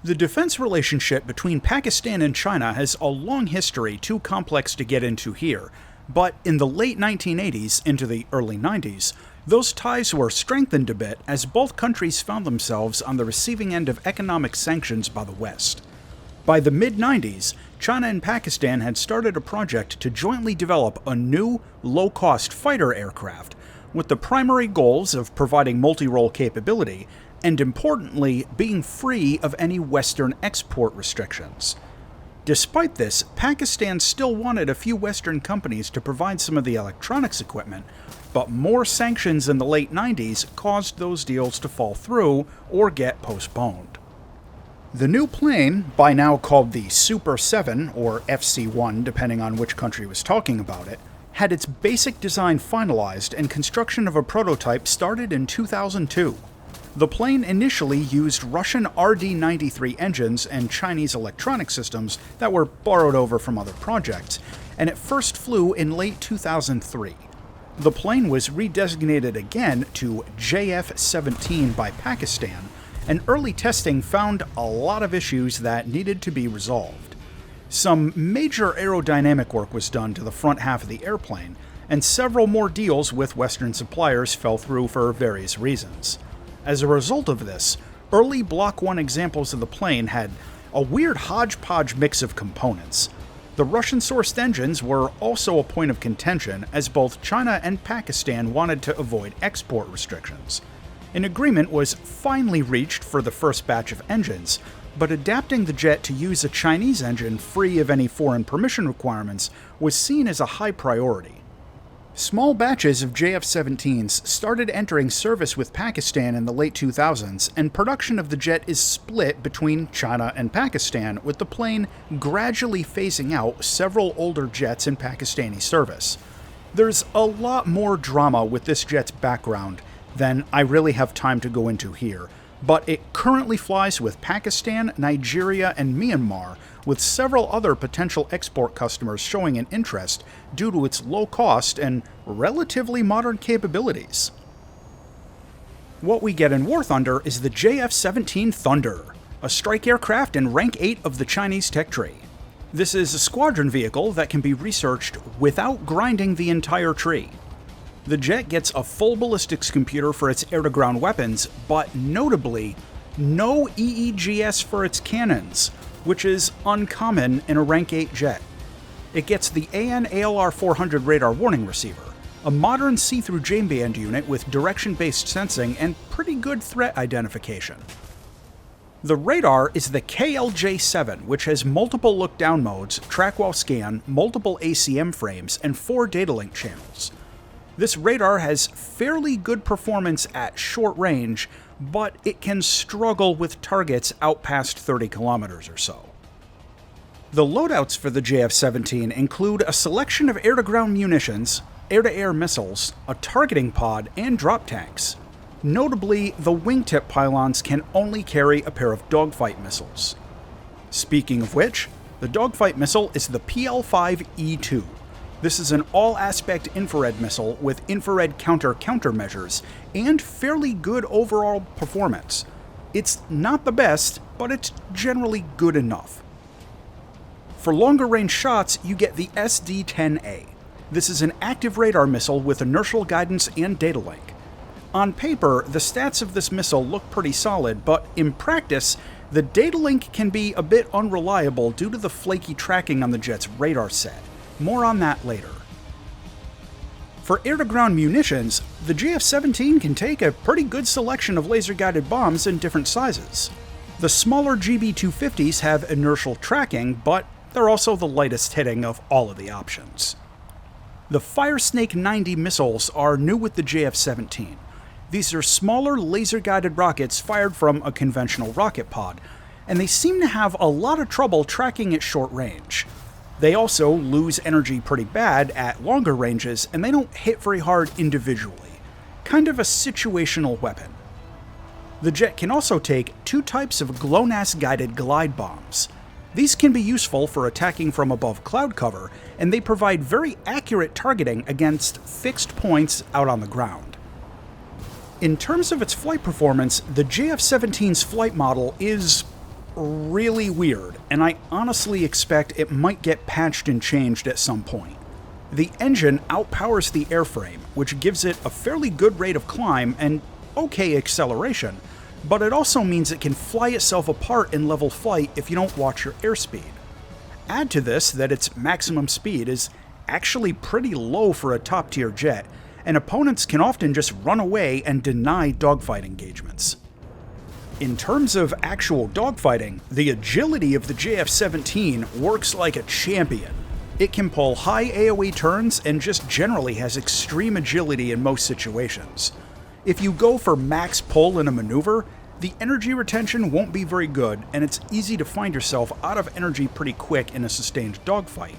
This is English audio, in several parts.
The defense relationship between Pakistan and China has a long history too complex to get into here, but in the late 1980s into the early 90s, those ties were strengthened a bit as both countries found themselves on the receiving end of economic sanctions by the West. By the mid-90s, China and Pakistan had started a project to jointly develop a new, low-cost fighter aircraft, with the primary goals of providing multi-role capability and, importantly, being free of any Western export restrictions. Despite this, Pakistan still wanted a few Western companies to provide some of the electronics equipment, but more sanctions in the late 90s caused those deals to fall through or get postponed. The new plane, by now called the Super 7, or FC-1 depending on which country was talking about it, had its basic design finalized and construction of a prototype started in 2002. The plane initially used Russian RD-93 engines and Chinese electronic systems that were borrowed over from other projects, and it first flew in late 2003. The plane was redesignated again to JF-17 by Pakistan, and early testing found a lot of issues that needed to be resolved. Some major aerodynamic work was done to the front half of the airplane, and several more deals with Western suppliers fell through for various reasons. As a result of this, early Block 1 examples of the plane had a weird hodgepodge mix of components. The Russian-sourced engines were also a point of contention, as both China and Pakistan wanted to avoid export restrictions. An agreement was finally reached for the first batch of engines, but adapting the jet to use a Chinese engine free of any foreign permission requirements was seen as a high priority. Small batches of JF-17s started entering service with Pakistan in the late 2000s, and production of the jet is split between China and Pakistan, with the plane gradually phasing out several older jets in Pakistani service. There's a lot more drama with this jet's background than I really have time to go into here, but it currently flies with Pakistan, Nigeria, and Myanmar, with several other potential export customers showing an interest due to its low cost and relatively modern capabilities. What we get in War Thunder is the JF-17 Thunder, a strike aircraft in Rank 8 of the Chinese tech tree. This is a squadron vehicle that can be researched without grinding the entire tree. The jet gets a full ballistics computer for its air-to-ground weapons, but notably, no EEGS for its cannons, which is uncommon in a Rank 8 jet. It gets the AN/ALR 400 radar warning receiver, a modern see-through J-band unit with direction-based sensing and pretty good threat identification. The radar is the KLJ-7, which has multiple look-down modes, track-while scan, multiple ACM frames, and 4 data link channels. This radar has fairly good performance at short range, but it can struggle with targets out past 30 kilometers or so. The loadouts for the JF-17 include a selection of air-to-ground munitions, air-to-air missiles, a targeting pod, and drop tanks. Notably, the wingtip pylons can only carry a pair of dogfight missiles. Speaking of which, the dogfight missile is the PL-5E2. This is an all-aspect infrared missile with infrared countermeasures and fairly good overall performance. It's not the best, but it's generally good enough. For longer-range shots, you get the SD-10A. This is an active radar missile with inertial guidance and data link. On paper, the stats of this missile look pretty solid, but in practice, the data link can be a bit unreliable due to the flaky tracking on the jet's radar set. More on that later. For air-to-ground munitions, the JF-17 can take a pretty good selection of laser-guided bombs in different sizes. The smaller GB-250s have inertial tracking, but they're also the lightest hitting of all of the options. The Firesnake 90 missiles are new with the JF-17. These are smaller laser-guided rockets fired from a conventional rocket pod, and they seem to have a lot of trouble tracking at short range. They also lose energy pretty bad at longer ranges, and they don't hit very hard individually. Kind of a situational weapon. The jet can also take 2 types of GLONASS-guided glide bombs. These can be useful for attacking from above cloud cover, and they provide very accurate targeting against fixed points out on the ground. In terms of its flight performance, the JF-17's flight model is really weird, and I honestly expect it might get patched and changed at some point. The engine outpowers the airframe, which gives it a fairly good rate of climb and okay acceleration, but it also means it can fly itself apart in level flight if you don't watch your airspeed. Add to this that its maximum speed is actually pretty low for a top-tier jet, and opponents can often just run away and deny dogfight engagements. In terms of actual dogfighting, the agility of the JF-17 works like a champion. It can pull high AoE turns and just generally has extreme agility in most situations. If you go for max pull in a maneuver, the energy retention won't be very good, and it's easy to find yourself out of energy pretty quick in a sustained dogfight.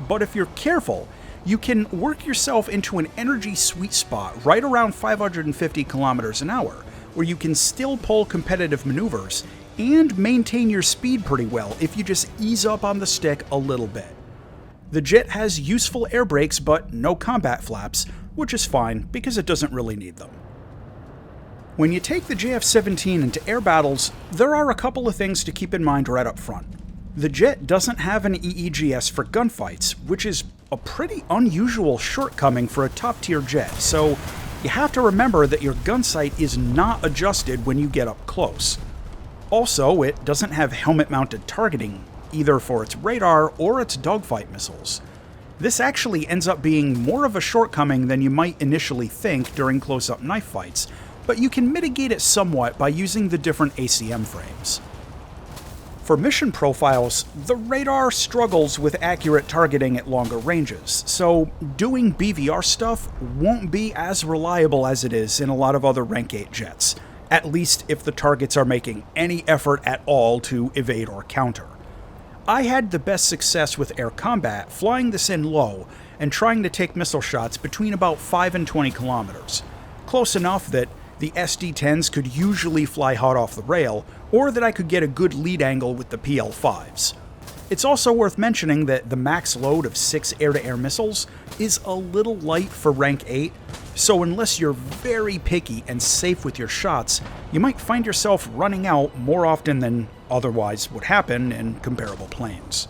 But if you're careful, you can work yourself into an energy sweet spot right around 550 kilometers an hour, where you can still pull competitive maneuvers and maintain your speed pretty well if you just ease up on the stick a little bit. The jet has useful air brakes but no combat flaps, which is fine because it doesn't really need them. When you take the JF-17 into air battles, there are a couple of things to keep in mind right up front. The jet doesn't have an EEGS for gunfights, which is a pretty unusual shortcoming for a top-tier jet, so you have to remember that your gun sight is not adjusted when you get up close. Also, it doesn't have helmet-mounted targeting, either for its radar or its dogfight missiles. This actually ends up being more of a shortcoming than you might initially think during close-up knife fights, but you can mitigate it somewhat by using the different ACM frames. For mission profiles, the radar struggles with accurate targeting at longer ranges, so doing BVR stuff won't be as reliable as it is in a lot of other Rank 8 jets, at least if the targets are making any effort at all to evade or counter. I had the best success with air combat flying this in low and trying to take missile shots between about 5 and 20 kilometers, close enough that the SD-10s could usually fly hot off the rail, or that I could get a good lead angle with the PL-5s. It's also worth mentioning that the max load of 6 air-to-air missiles is a little light for Rank 8, so unless you're very picky and safe with your shots, you might find yourself running out more often than otherwise would happen in comparable planes.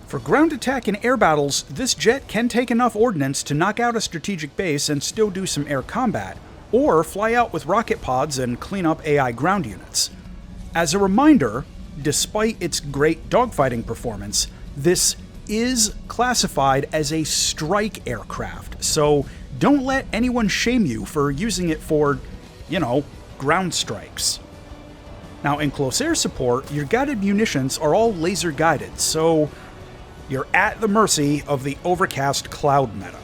For ground attack and air battles, this jet can take enough ordnance to knock out a strategic base and still do some air combat, or fly out with rocket pods and clean up AI ground units. As a reminder, despite its great dogfighting performance, this is classified as a strike aircraft, so don't let anyone shame you for using it for, ground strikes. Now, in close air support, your guided munitions are all laser guided, so you're at the mercy of the overcast cloud meta.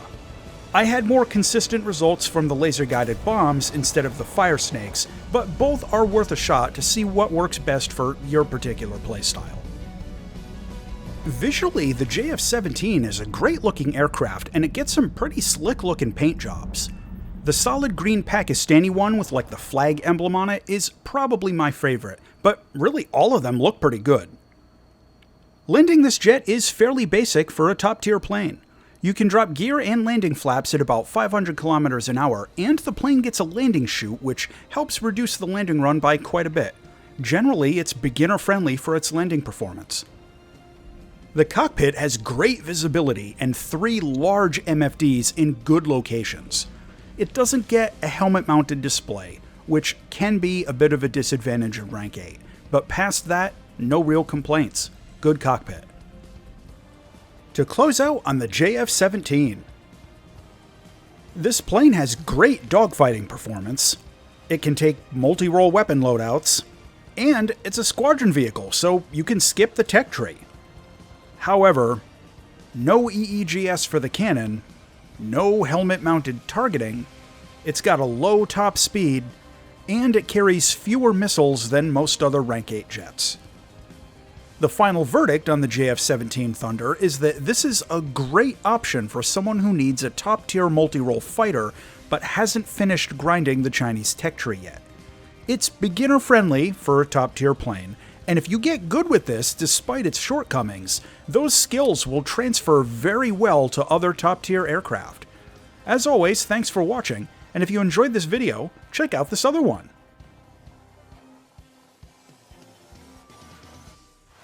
I had more consistent results from the laser-guided bombs instead of the fire snakes, but both are worth a shot to see what works best for your particular playstyle. Visually, the JF-17 is a great-looking aircraft, and it gets some pretty slick-looking paint jobs. The solid green Pakistani one with the flag emblem on it is probably my favorite, but really all of them look pretty good. Landing this jet is fairly basic for a top-tier plane. You can drop gear and landing flaps at about 500 kilometers an hour, and the plane gets a landing chute, which helps reduce the landing run by quite a bit. Generally, it's beginner-friendly for its landing performance. The cockpit has great visibility and 3 large MFDs in good locations. It doesn't get a helmet-mounted display, which can be a bit of a disadvantage in Rank 8, but past that, no real complaints. Good cockpit. To close out on the JF-17. This plane has great dogfighting performance, it can take multi-role weapon loadouts, and it's a squadron vehicle, so you can skip the tech tree. However, no EEGS for the cannon, no helmet-mounted targeting, it's got a low top speed, and it carries fewer missiles than most other Rank 8 jets. The final verdict on the JF-17 Thunder is that this is a great option for someone who needs a top-tier multi-role fighter but hasn't finished grinding the Chinese tech tree yet. It's beginner-friendly for a top-tier plane, and if you get good with this despite its shortcomings, those skills will transfer very well to other top-tier aircraft. As always, thanks for watching, and if you enjoyed this video, check out this other one.